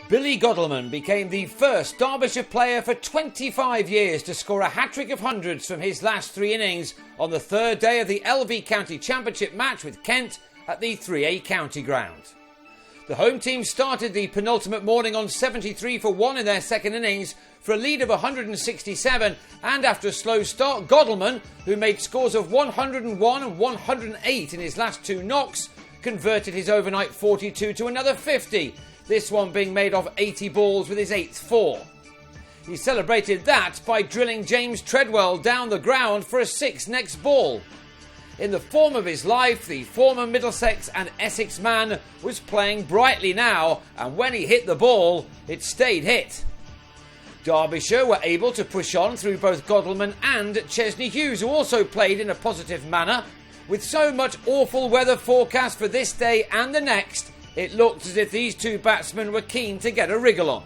Billy Godleman became the first Derbyshire player for 25 years to score a hat-trick of hundreds from his last three innings on the third day of the LV County Championship match with Kent at the 3A County Ground. The home team started the penultimate morning on 73 for 1 in their second innings for a lead of 167, and after a slow start, Godleman, who made scores of 101 and 108 in his last two knocks, converted his overnight 42 to another 50, this one being made of 80 balls with his 8th four. He celebrated that by drilling James Treadwell down the ground for a 6 next ball. In the form of his life, the former Middlesex and Essex man was playing brightly now, and when he hit the ball, it stayed hit. Derbyshire were able to push on through both Godleman and Chesney Hughes, who also played in a positive manner. With so much awful weather forecast for this day and the next, it looked as if these two batsmen were keen to get a wriggle on.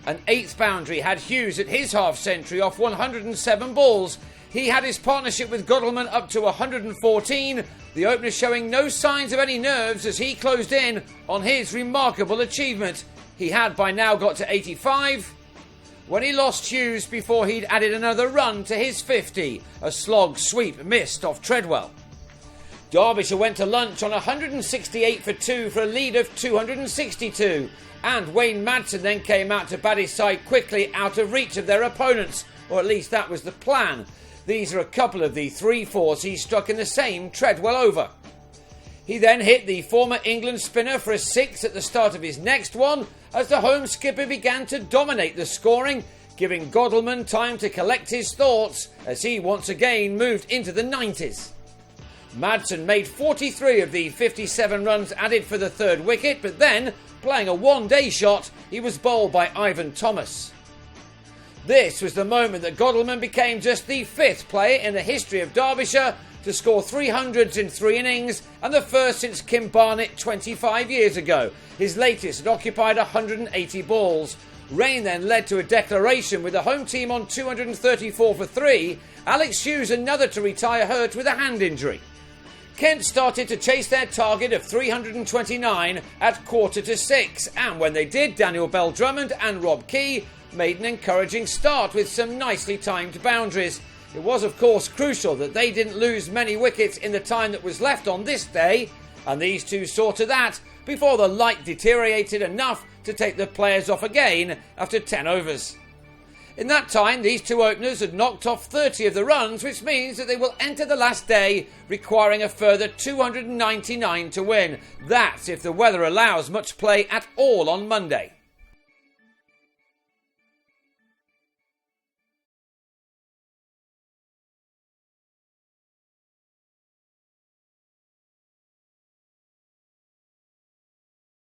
An 8th boundary had Hughes at his half-century off 107 balls. He had his partnership with Godleman up to 114, the opener showing no signs of any nerves as he closed in on his remarkable achievement. He had by now got to 85 when he lost Hughes before he'd added another run to his 50, a slog sweep missed off Treadwell. Derbyshire went to lunch on 168 for 2 for a lead of 262, and Wayne Madsen then came out to bat his side quickly out of reach of their opponents, or at least that was the plan. These are a couple of the 3-4s he struck in the same Treadwell over. He then hit the former England spinner for a 6 at the start of his next one, as the home skipper began to dominate the scoring, giving Godleman time to collect his thoughts as he once again moved into the 90s. Madsen made 43 of the 57 runs added for the third wicket, but then, playing a one-day shot, he was bowled by Ivan Thomas. This was the moment that Godleman became just the 5th player in the history of Derbyshire to score 300s in 3 innings, and the first since Kim Barnett 25 years ago. His latest had occupied 180 balls. Rain then led to a declaration with the home team on 234 for 3. Alex Hughes another to retire hurt with a hand injury. Kent started to chase their target of 329 at 5:45, and when they did, Daniel Bell-Drummond and Rob Key made an encouraging start with some nicely timed boundaries. It was of course crucial that they didn't lose many wickets in the time that was left on this day, and these two saw to that before the light deteriorated enough to take the players off again after 10 overs. In that time, these two openers had knocked off 30 of the runs, which means that they will enter the last day requiring a further 299 to win. That's if the weather allows much play at all on Monday.